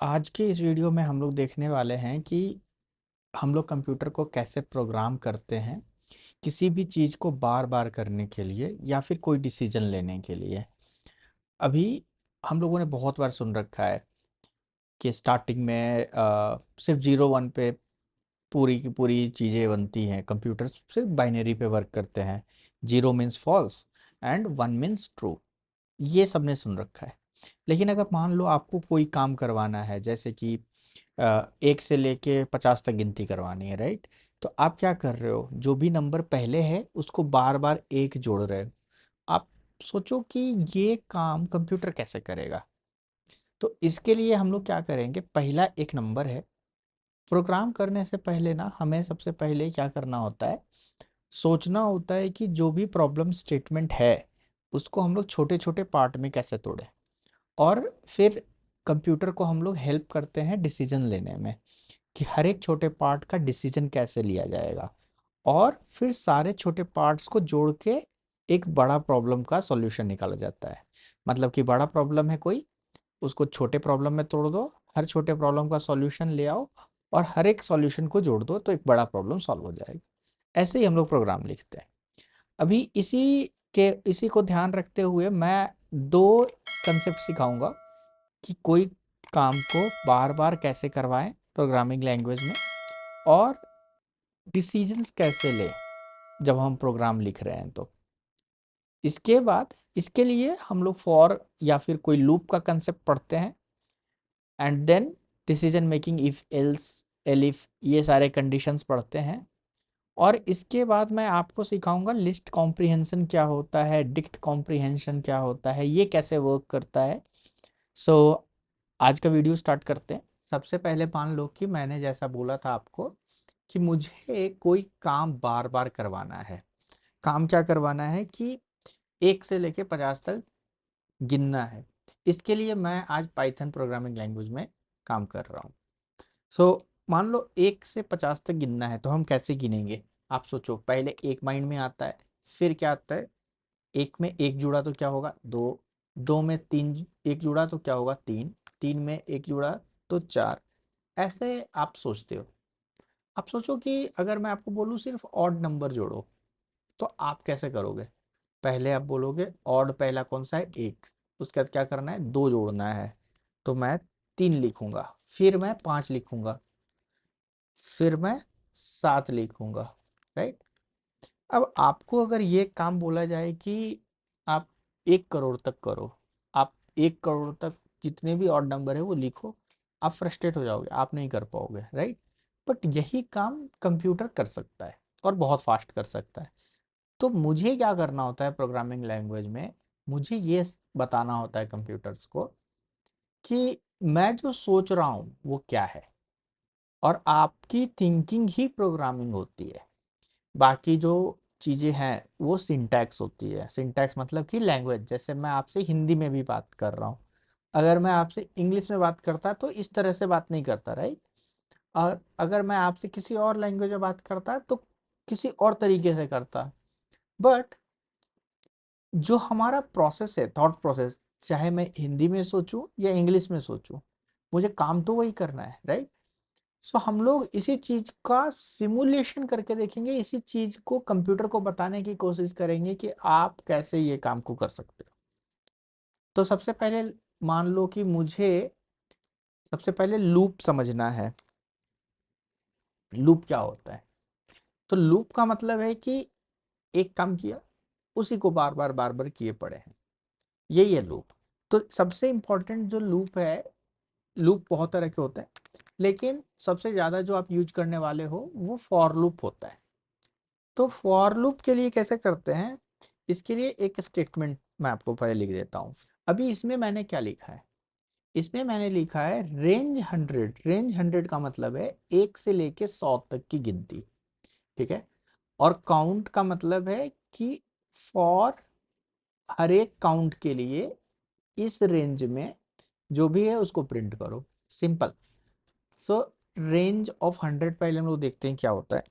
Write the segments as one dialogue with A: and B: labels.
A: आज के इस वीडियो में हम लोग देखने वाले हैं कि हम लोग कंप्यूटर को कैसे प्रोग्राम करते हैं किसी भी चीज़ को बार बार करने के लिए या फिर कोई डिसीजन लेने के लिए। अभी हम लोगों ने बहुत बार सुन रखा है कि स्टार्टिंग में सिर्फ 0 1 पे पूरी की पूरी चीज़ें बनती हैं। कंप्यूटर सिर्फ बाइनरी पे वर्क करते हैं। 0 means false and 1 means true. ये सबने सुन रखा है। लेकिन अगर मान लो आपको कोई काम करवाना है, जैसे कि 1 से लेके 50 तक गिनती करवानी है, राइट? तो आप क्या कर रहे हो, जो भी नंबर पहले है उसको बार बार एक जोड़ रहे हो। आप सोचो कि ये काम कंप्यूटर कैसे करेगा। तो इसके लिए हम लोग क्या करेंगे, पहला एक नंबर है। प्रोग्राम करने से पहले ना हमें सबसे पहले क्या करना होता है, सोचना होता है कि जो भी प्रॉब्लम स्टेटमेंट है उसको हम लोग छोटे छोटे पार्ट में कैसे तोड़ें। और फिर कंप्यूटर को हम लोग हेल्प करते हैं डिसीजन लेने में कि हर एक छोटे पार्ट का डिसीजन कैसे लिया जाएगा। और फिर सारे छोटे पार्ट्स को जोड़ के एक बड़ा प्रॉब्लम का सॉल्यूशन निकाला जाता है। मतलब कि बड़ा प्रॉब्लम है कोई, उसको छोटे प्रॉब्लम में तोड़ दो, हर छोटे प्रॉब्लम का सॉल्यूशन ले आओ और हर एक सॉल्यूशन को जोड़ दो तो एक बड़ा प्रॉब्लम सॉल्व हो जाएगा। ऐसे ही हम लोग प्रोग्राम लिखते हैं। अभी इसी को ध्यान रखते हुए मैं दो कंसेप्ट सिखाऊंगा कि कोई काम को बार बार कैसे करवाएं प्रोग्रामिंग लैंग्वेज में, और डिसीजंस कैसे लें जब हम प्रोग्राम लिख रहे हैं। तो इसके बाद इसके लिए हम लोग फॉर या फिर कोई लूप का कंसेप्ट पढ़ते हैं, and then decision making, if else, elif, ये सारे कंडीशंस पढ़ते हैं। और इसके बाद मैं आपको सिखाऊंगा लिस्ट कॉम्प्रिहेंशन क्या होता है, डिक्ट कॉम्प्रिहेंशन क्या होता है, ये कैसे वर्क करता है। सो आज का वीडियो स्टार्ट करते हैं। सबसे पहले मान लो कि मैंने जैसा बोला था आपको कि मुझे कोई काम बार बार करवाना है। काम क्या करवाना है कि 1 से लेके 50 तक गिनना है। इसके लिए मैं आज पाइथन प्रोग्रामिंग लैंग्वेज में काम कर रहा हूँ। सो मान लो 1 से 50 तक गिनना है, तो हम कैसे गिनेंगे। आप सोचो, पहले एक माइंड में आता है, फिर क्या आता है, एक में एक जुड़ा तो क्या होगा, दो, दो में तीन एक जुड़ा तो क्या होगा, तीन, तीन में एक जुड़ा तो चार। ऐसे आप सोचते हो। आप सोचो कि अगर मैं आपको बोलूँ सिर्फ ऑड नंबर जोड़ो, तो आप कैसे करोगे। पहले आप बोलोगे ऑड पहला कौन सा है, एक। उसके बाद क्या करना है, दो जोड़ना है, तो मैं 3 लिखूंगा। फिर मैं 5 लिखूंगा, फिर मैं 7 लिखूंगा, राइट। अब आपको अगर ये काम बोला जाए कि आप 1 करोड़ तक करो, आप 1 करोड़ तक जितने भी ऑड नंबर है वो लिखो, आप फ्रस्ट्रेट हो जाओगे, आप नहीं कर पाओगे, राइट। बट यही काम कंप्यूटर कर सकता है और बहुत फास्ट कर सकता है। तो मुझे क्या करना होता है प्रोग्रामिंग लैंग्वेज में, मुझे ये बताना होता है कंप्यूटर्स को कि मैं जो सोच रहा हूँ वो क्या है। और आपकी थिंकिंग ही प्रोग्रामिंग होती है। बाकी जो चीज़ें हैं वो सिंटैक्स होती है। सिंटैक्स मतलब कि लैंग्वेज, जैसे मैं आपसे हिंदी में भी बात कर रहा हूँ, अगर मैं आपसे इंग्लिश में बात करता तो इस तरह से बात नहीं करता, राइट। और अगर मैं आपसे किसी और लैंग्वेज में बात करता तो किसी और तरीके से करता। बट जो हमारा प्रोसेस है, थॉट प्रोसेस, चाहे मैं हिंदी में सोचूं या इंग्लिश में सोचूं, मुझे काम तो वही करना है, राइट। सो हम लोग इसी चीज का सिमुलेशन करके देखेंगे, इसी चीज को कंप्यूटर को बताने की कोशिश करेंगे कि आप कैसे ये काम को कर सकते हो। तो सबसे पहले मान लो कि मुझे सबसे पहले लूप समझना है। लूप क्या होता है। तो लूप का मतलब है कि एक काम किया, उसी को बार बार किए पड़े हैं, यही है लूप। तो सबसे इंपॉर्टेंट जो लूप है, लूप बहुत तरह के होते हैं, लेकिन सबसे ज्यादा जो आप यूज करने वाले हो वो फॉर लूप होता है। तो फॉर लूप के लिए कैसे करते हैं, इसके लिए एक स्टेटमेंट मैं आपको पहले लिख देता हूँ। अभी इसमें मैंने क्या लिखा है, इसमें मैंने लिखा है रेंज 100। रेंज 100 का मतलब है 1 से लेके 100 तक की गिनती, ठीक है। और काउंट का मतलब है कि फॉर हर एक काउंट के लिए इस रेंज में जो भी है उसको प्रिंट करो, सिंपल। सो रेंज ऑफ 100 पहले हम लोग देखते हैं क्या होता है।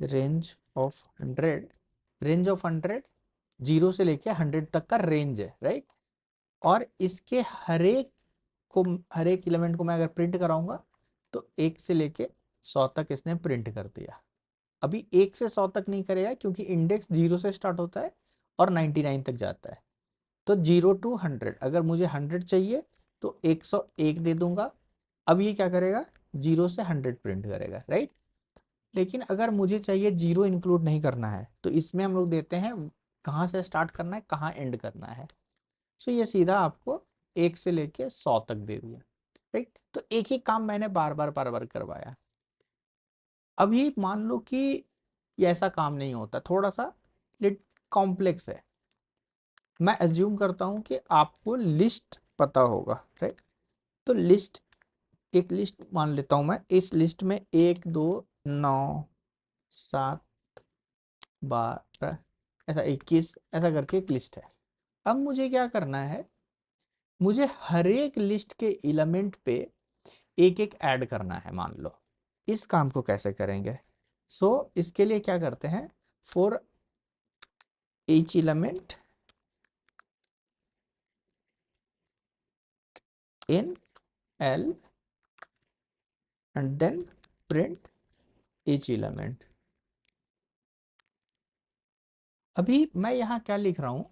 A: रेंज ऑफ 100 0 से लेके 100 तक का रेंज है, राइट। और इसके हर एक को, हर एक एलिमेंट को मैं अगर प्रिंट कराऊंगा तो 1 से लेके 100 तक इसने प्रिंट कर दिया। अभी 1 से 100 तक नहीं करेगा क्योंकि इंडेक्स 0 से स्टार्ट होता है और 99 तक जाता है। तो 0 to 100, अगर मुझे 100 चाहिए तो 101 दे दूंगा। अब ये क्या करेगा, 0 से 100 प्रिंट करेगा, राइट। लेकिन अगर मुझे चाहिए 0 इंक्लूड नहीं करना है तो इसमें हम लोग देते हैं कहाँ से स्टार्ट करना है, कहाँ एंड करना है। सो ये सीधा आपको 1 से लेके 100 तक दे दिया, राइट। तो एक ही काम मैंने बार बार करवाया। अभी मान लो कि ये ऐसा काम नहीं होता, थोड़ा सा लिट कॉम्प्लेक्स है। मैं एज्यूम करता हूँ कि आपको लिस्ट पता होगा, राइट। तो लिस्ट, एक लिस्ट मान लेता हूँ मैं। इस लिस्ट में 1 2 9 7 12 ऐसा 21 ऐसा करके एक लिस्ट है। अब मुझे क्या करना है, मुझे हर एक लिस्ट के एलिमेंट पे एक एक ऐड करना है, मान लो। इस काम को कैसे करेंगे? इसके लिए क्या करते हैं, for each element in L and then print each element। अभी मैं यहाँ क्या लिख रहा हूँ,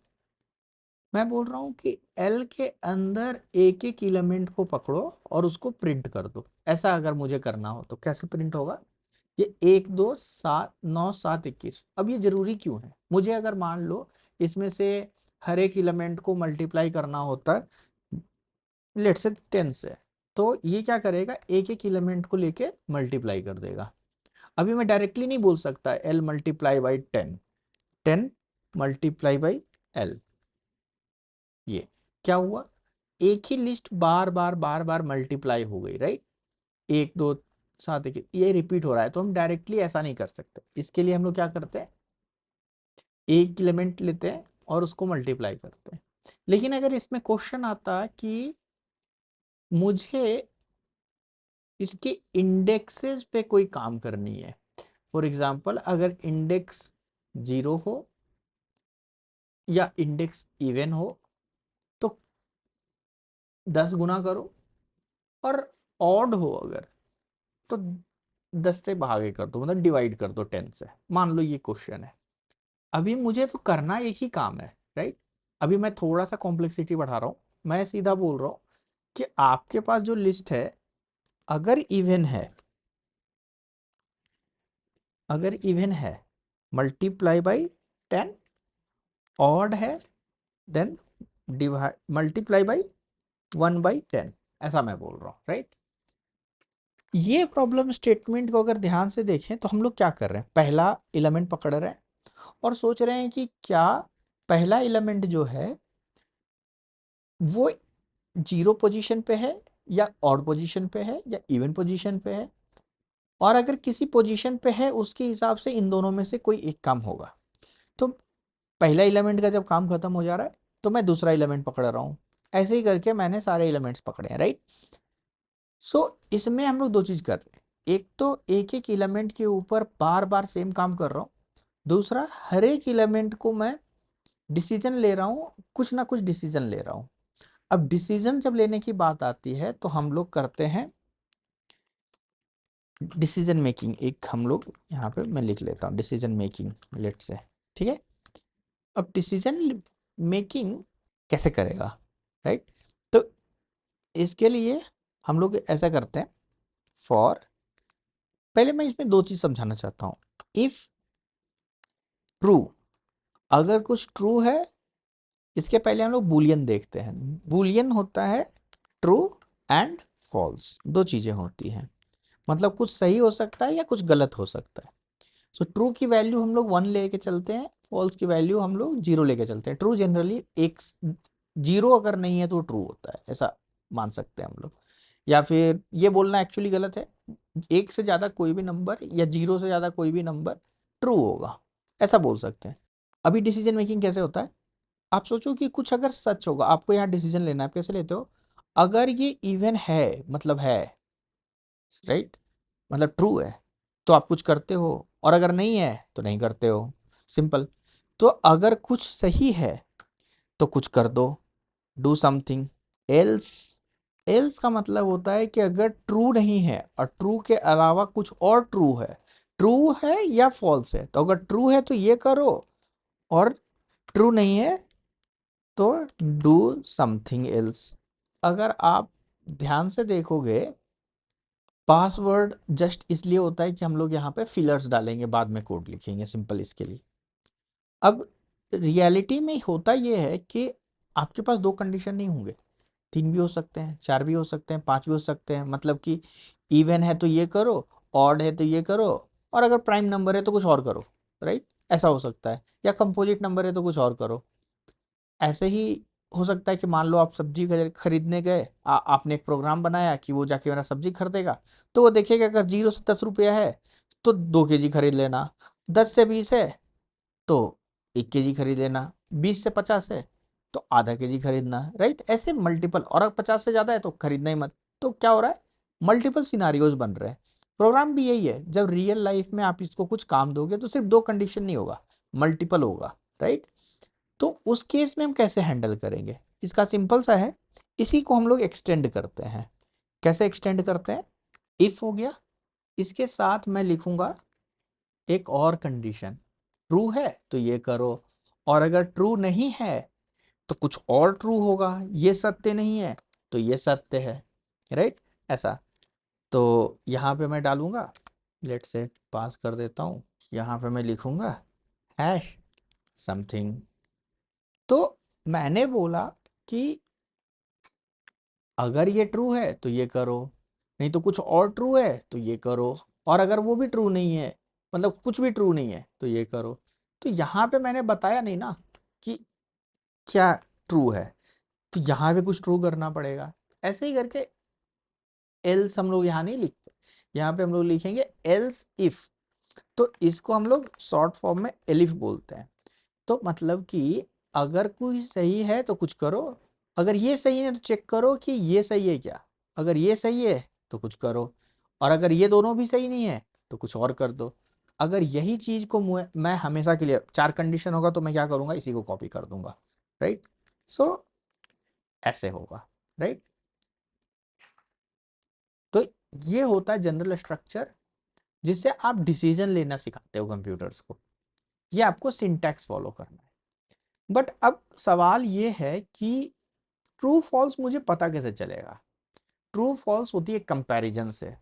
A: मैं बोल रहा हूँ कि L के अंदर एक एक एलिमेंट को पकड़ो और उसको प्रिंट कर दो। ऐसा अगर मुझे करना हो तो कैसे प्रिंट होगा, ये 1 2 7 9 7 21। अब ये जरूरी क्यों है, मुझे अगर मान लो इसमें से हर एक एलिमेंट को मल्टीप्लाई करना होता है लेट्स से 10 से, तो ये क्या करेगा, एक एक एलिमेंट को लेके मल्टीप्लाई कर देगा। अभी मैं डायरेक्टली नहीं बोल सकता L multiply by 10, 10 multiply by L। ये क्या हुआ, एक ही लिस्ट बार बार मल्टीप्लाई हो गई, राइट। 1 2 7 1 ये रिपीट हो रहा है, तो हम डायरेक्टली ऐसा नहीं कर सकते। इसके लिए हम लोग क्या करते हैं, एक एलिमेंट लेते हैं और उसको मल्टीप्लाई करते हैं। लेकिन अगर इसमें क्वेश्चन आता कि मुझे इसके इंडेक्सेस पे कोई काम करनी है, फॉर एग्जाम्पल अगर इंडेक्स 0 हो या इंडेक्स इवन हो तो 10 गुना करो, और ऑड हो अगर तो 10 से भागे कर दो, मतलब डिवाइड कर दो 10 से। मान लो ये क्वेश्चन है। अभी मुझे तो करना एक ही काम है, राइट। अभी मैं थोड़ा सा कॉम्प्लेक्सिटी बढ़ा रहा हूँ। मैं सीधा बोल रहा हूँ कि आपके पास जो लिस्ट है, अगर इवन है, अगर इवन है मल्टीप्लाई बाई 10, ऑड है देन डिवाइड मल्टीप्लाई बाई 1/10, ऐसा मैं बोल रहा हूँ, राइट। ये प्रॉब्लम स्टेटमेंट को अगर ध्यान से देखें तो हम लोग क्या कर रहे हैं, पहला एलिमेंट पकड़ रहे हैं और सोच रहे हैं कि क्या पहला एलिमेंट जो है वो 0 पोजीशन पे है या ऑड पोजीशन पे है या इवन पोजीशन पे है, और अगर किसी पोजीशन पे है उसके हिसाब से इन दोनों में से कोई एक काम होगा। तो पहला एलिमेंट का जब काम खत्म हो जा रहा है तो मैं दूसरा एलिमेंट पकड़ रहा हूँ। ऐसे ही करके मैंने सारे एलिमेंट्स पकड़े हैं, राइट। इसमें हम लोग दो चीज कर रहे हैं, एक तो एक एक एलिमेंट के ऊपर बार बार सेम काम कर रहा हूँ, दूसरा हर एक एलिमेंट को मैं डिसीजन ले रहा हूँ, कुछ ना कुछ डिसीजन ले रहा हूँ। अब डिसीजन जब लेने की बात आती है तो हम लोग करते हैं डिसीजन मेकिंग। एक हम लोग यहाँ पे मैं लिख लेता हूँ डिसीजन मेकिंग, लेट से, ठीक है। अब डिसीजन मेकिंग कैसे करेगा, राइट। तो इसके लिए हम लोग ऐसा करते हैं, फॉर, पहले मैं इसमें दो चीज समझाना चाहता हूँ। इफ ट्रू, अगर कुछ ट्रू है, इसके पहले हम लोग बूलियन देखते हैं। बूलियन होता है ट्रू एंड फॉल्स, दो चीजें होती हैं। मतलब कुछ सही हो सकता है या कुछ गलत हो सकता है। ट्रू की वैल्यू हम लोग 1 लेके चलते हैं, फॉल्स की वैल्यू हम लोग 0 लेके चलते हैं। ट्रू जनरली एक, 0 अगर नहीं है तो ट्रू होता है, ऐसा मान सकते हैं हम लोग। या फिर ये बोलना एक्चुअली गलत है, एक से ज़्यादा कोई भी नंबर या 0 से ज़्यादा कोई भी नंबर ट्रू होगा, ऐसा बोल सकते हैं। अभी डिसीजन मेकिंग कैसे होता है, आप सोचो कि कुछ अगर सच होगा, आपको यहाँ डिसीजन लेना है, आप कैसे लेते हो, अगर ये इवन है मतलब है, राइट, मतलब ट्रू है तो आप कुछ करते हो, और अगर नहीं है तो नहीं करते हो, सिंपल। तो अगर कुछ सही है तो कुछ कर दो, डू समथिंग, एल्स एल्स का मतलब होता है कि अगर ट्रू नहीं है और ट्रू के अलावा कुछ और ट्रू है या फॉल्स है, तो अगर ट्रू है तो ये करो, और ट्रू नहीं है तो डू समथिंग एल्स। अगर आप ध्यान से देखोगे, पासवर्ड जस्ट इसलिए होता है कि हम लोग यहाँ पे फिलर्स डालेंगे, बाद में कोड लिखेंगे, सिंपल इसके लिए। अब रियलिटी में होता ये है कि आपके पास दो कंडीशन नहीं होंगे, तीन भी हो सकते हैं, चार भी हो सकते हैं, पांच भी हो सकते हैं। मतलब कि इवन है तो ये करो, ऑड है तो ये करो, और अगर प्राइम नंबर है तो कुछ और करो, राइट? ऐसा हो सकता है, या कंपोजिट नंबर है तो कुछ और करो। ऐसे ही हो सकता है कि मान लो आप सब्जी खरीदने गए, आपने एक प्रोग्राम बनाया कि वो जाके मेरा सब्जी खरीदेगा, तो वो देखेगा अगर 0 से 10 रुपया है तो 2 kg खरीद लेना, 10 से 20 है तो 1 kg खरीद लेना, 20 से 50 है तो ½ kg खरीदना, राइट? ऐसे मल्टीपल, और अगर 50 से ज़्यादा है तो खरीदना ही मत। तो क्या हो रहा है, मल्टीपल सिनारियोज बन रहे हैं। प्रोग्राम भी यही है, जब रियल लाइफ में आप इसको कुछ काम दोगे तो सिर्फ दो कंडीशन नहीं होगा, मल्टीपल होगा, राइट? तो उस केस में हम कैसे हैंडल करेंगे, इसका सिंपल सा है, इसी को हम लोग एक्सटेंड करते हैं। कैसे एक्सटेंड करते हैं? इफ हो गया, इसके साथ मैं लिखूंगा एक और कंडीशन, ट्रू है तो ये करो, और अगर ट्रू नहीं है तो कुछ और ट्रू होगा, ये सत्य नहीं है तो ये सत्य है, राइट? ऐसा। तो यहाँ पे मैं डालूंगा, लेट से पास कर देता हूँ, यहाँ पे मैं लिखूंगा हैश समथिंग। तो मैंने बोला कि अगर ये ट्रू है तो ये करो, नहीं तो कुछ और ट्रू है तो ये करो, और अगर वो भी ट्रू नहीं है, मतलब कुछ भी ट्रू नहीं है तो ये करो। तो यहाँ पे मैंने बताया नहीं ना कि क्या ट्रू है, तो यहाँ पे कुछ ट्रू करना पड़ेगा। ऐसे ही करके एल्स हम लोग यहाँ नहीं लिखते, यहाँ पे हम लोग लिखेंगे एल्स इफ। तो इसको हम लोग शॉर्ट फॉर्म में एलिफ बोलते हैं। तो मतलब कि अगर कोई सही है तो कुछ करो, अगर ये सही है तो चेक करो कि ये सही है क्या, अगर ये सही है तो कुछ करो, और अगर ये दोनों भी सही नहीं है तो कुछ और कर दो। अगर यही चीज को मैं हमेशा के लिए, चार कंडीशन होगा तो मैं क्या करूंगा, इसी को कॉपी कर दूंगा, राइट? सो ऐसे होगा, राइट? तो ये होता है जनरल स्ट्रक्चर, जिससे आप डिसीजन लेना सिखाते हो कंप्यूटर्स को। ये आपको सिंटैक्स फॉलो करना है। बट अब सवाल ये है कि ट्रू फॉल्स मुझे पता कैसे चलेगा? ट्रू फॉल्स होती है कंपैरिजन से।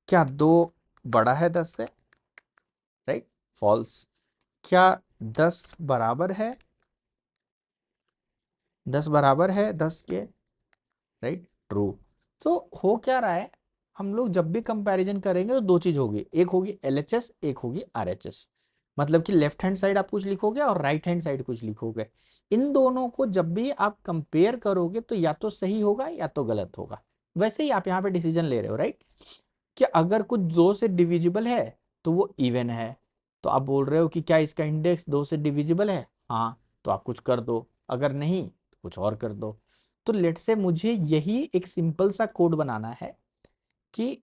A: क्या 2 बड़ा है 10 से, राइट? फॉल्स। क्या 10 बराबर है, 10 बराबर है 10 के, राइट? ट्रू। तो हो क्या रहा है, हम लोग जब भी कंपैरिजन करेंगे तो दो चीज होगी, एक होगी एलएचएस, एक होगी आरएचएस। मतलब कि लेफ्ट हैंड साइड आप कुछ लिखोगे और राइट हैंड साइड कुछ लिखोगे। इन दोनों को जब भी आप कंपेयर करोगे तो या तो सही होगा या तो गलत होगा। वैसे ही आप यहाँ पे डिसीजन ले रहे हो, राइट? कि अगर कुछ 2 से डिविजिबल है तो वो इवन है, तो आप बोल रहे हो कि क्या इसका इंडेक्स 2 से डिविजिबल है? हाँ, तो आप कुछ कर दो, अगर नहीं तो कुछ और कर दो। तो लेट से मुझे यही एक सिंपल सा कोड बनाना है कि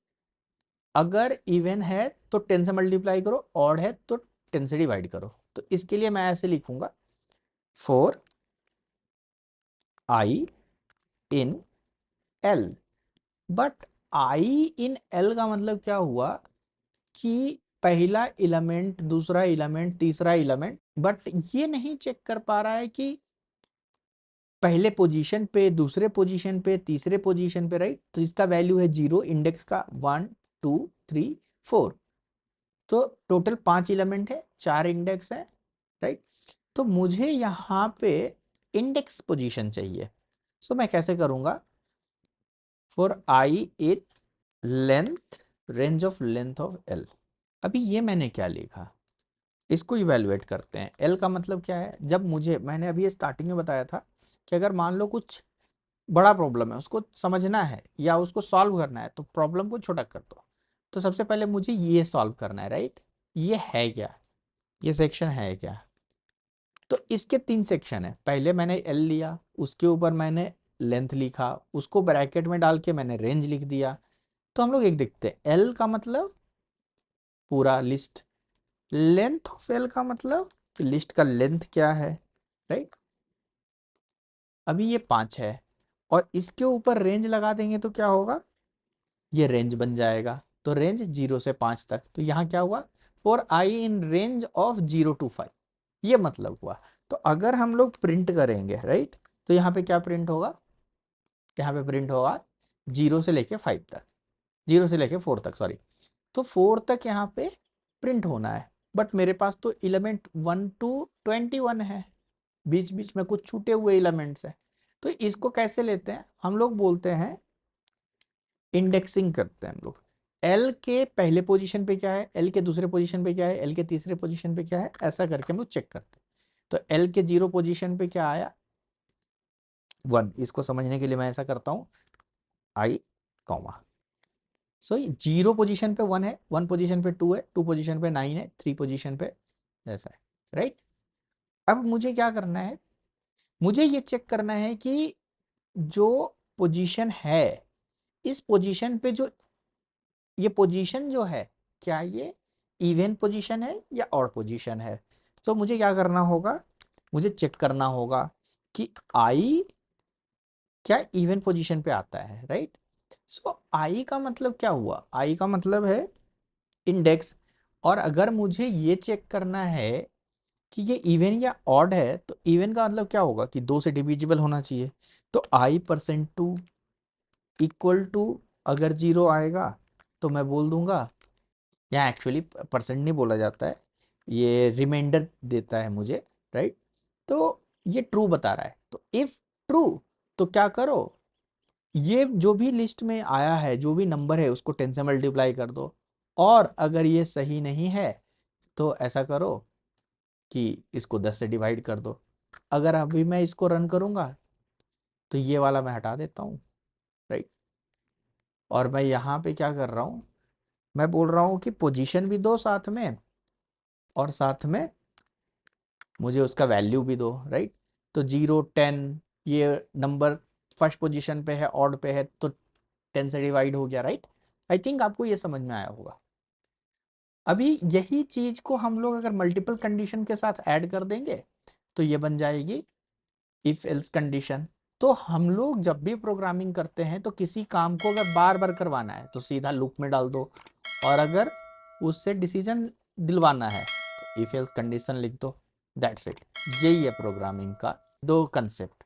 A: अगर इवन है तो 10 से मल्टीप्लाई करो, ऑड है तो 10 से डिवाइड करो। तो इसके लिए मैं ऐसे लिखूंगा, for I in L. But I in L का मतलब क्या हुआ कि पहला इलेमेंट, दूसरा इलेमेंट, तीसरा इलेमेंट, बट ये नहीं चेक कर पा रहा है कि पहले पोजीशन पे, दूसरे पोजीशन पे, तीसरे पोजीशन पे, राइट? तो इसका वैल्यू है 0, इंडेक्स का 1 2 3 4। तो टोटल 5 इलेमेंट है, 4 इंडेक्स है, राइट? तो मुझे यहाँ पे इंडेक्स पोजीशन चाहिए। सो मैं कैसे करूंगा, for I it length, range of length of L. अभी ये मैंने क्या लिखा, इसको इवेलुएट करते हैं। एल का मतलब क्या है, जब मुझे, मैंने अभी स्टार्टिंग में बताया था कि अगर मान लो कुछ बड़ा प्रॉब्लम है, उसको समझना है या उसको सॉल्व करना है, तो प्रॉब्लम को छोटा कर दो। तो सबसे पहले मुझे ये सॉल्व करना है, राइट? ये है क्या, ये सेक्शन है क्या? तो इसके 3 सेक्शन है। पहले मैंने एल लिया, उसके ऊपर मैंने लेंथ लिखा, उसको ब्रैकेट में डाल के मैंने रेंज लिख दिया। तो हम लोग एक देखते हैं, एल का मतलब पूरा लिस्ट, लेंथ ऑफ एल का मतलब कि लिस्ट का लेंथ क्या है, राइट? अभी ये 5 है, और इसके ऊपर रेंज लगा देंगे तो क्या होगा, ये रेंज बन जाएगा। तो रेंज 0 से 5 तक, तो यहाँ क्या हुआ, for I in range of 0 to 5, ये मतलब हुआ। तो अगर हम लोग प्रिंट करेंगे राइट, तो यहाँ पे क्या प्रिंट होगा, यहाँ पे प्रिंट होगा 0 से लेके 5 तक, 0 से लेके 4 तक, सॉरी। तो 4 तक यहाँ पे प्रिंट होना है, बट मेरे पास तो एलिमेंट 1 to 21 है, बीच बीच में कुछ छूटे हुए एलिमेंट्स हैं। तो इसको कैसे लेते हैं, हम लोग बोलते हैं इंडेक्सिंग करते हैं हम लोग। एल के पहले पोजीशन पे क्या है, एल के दूसरे पोजीशन पे क्या है, एल के तीसरे पोजीशन पे क्या है, ऐसा करके हम लोग चेक करते हैं। तो एल के 0 पोजीशन पे क्या आया, 1। इसको समझने के लिए मैं ऐसा करता हूँ, आई कॉमा, सो 0 पोजीशन पे 1 है, 1 पोजीशन पे 2 है, 2 पोजीशन पे 9 है, 3 पोजीशन पे ऐसा है, राइट। अब मुझे क्या करना है, मुझे ये चेक करना है कि जो पोजीशन है, इस पोजीशन पे जो ये पोजीशन जो है, क्या ये इवन पोजीशन है या ऑड पोजीशन है। तो मुझे क्या करना होगा, मुझे चेक करना होगा कि आई क्या इवन पोजीशन पे आता है, राइट। सो आई का मतलब क्या हुआ, आई का मतलब है इंडेक्स। और अगर मुझे ये चेक करना है कि ये इवन या ऑड है, तो इवन का मतलब क्या होगा कि 2 से डिविजिबल होना चाहिए। तो i%2 इक्वल टू, अगर 0 आएगा तो मैं बोल दूंगा, यहाँ एक्चुअली परसेंट नहीं बोला जाता है, ये रिमाइंडर देता है मुझे, राइट। तो ये ट्रू बता रहा है, तो इफ ट्रू तो क्या करो, ये जो भी लिस्ट में आया है, जो भी नंबर है उसको 10 से मल्टीप्लाई कर दो। और अगर ये सही नहीं है तो ऐसा करो कि इसको 10 से डिवाइड कर दो। अगर अभी मैं इसको रन करूंगा तो ये वाला मैं हटा देता हूँ, राइट। और मैं यहाँ पे क्या कर रहा हूँ, मैं बोल रहा हूँ कि पोजीशन भी दो साथ में, और साथ में मुझे उसका वैल्यू भी दो, राइट। तो 0 10, ये नंबर फर्स्ट पोजीशन पे है, ऑड पे है, तो 10 से डिवाइड हो गया, राइट। आई थिंक आपको ये समझ में आया होगा। अभी यही चीज को हम लोग अगर मल्टीपल कंडीशन के साथ ऐड कर देंगे तो ये बन जाएगी इफ एल्स कंडीशन। तो हम लोग जब भी प्रोग्रामिंग करते हैं तो किसी काम को अगर बार बार करवाना है तो सीधा लूप में डाल दो, और अगर उससे डिसीजन दिलवाना है तो इफ एल्स कंडीशन लिख दो, दैट्स इट। यही है प्रोग्रामिंग का दो कंसेप्ट।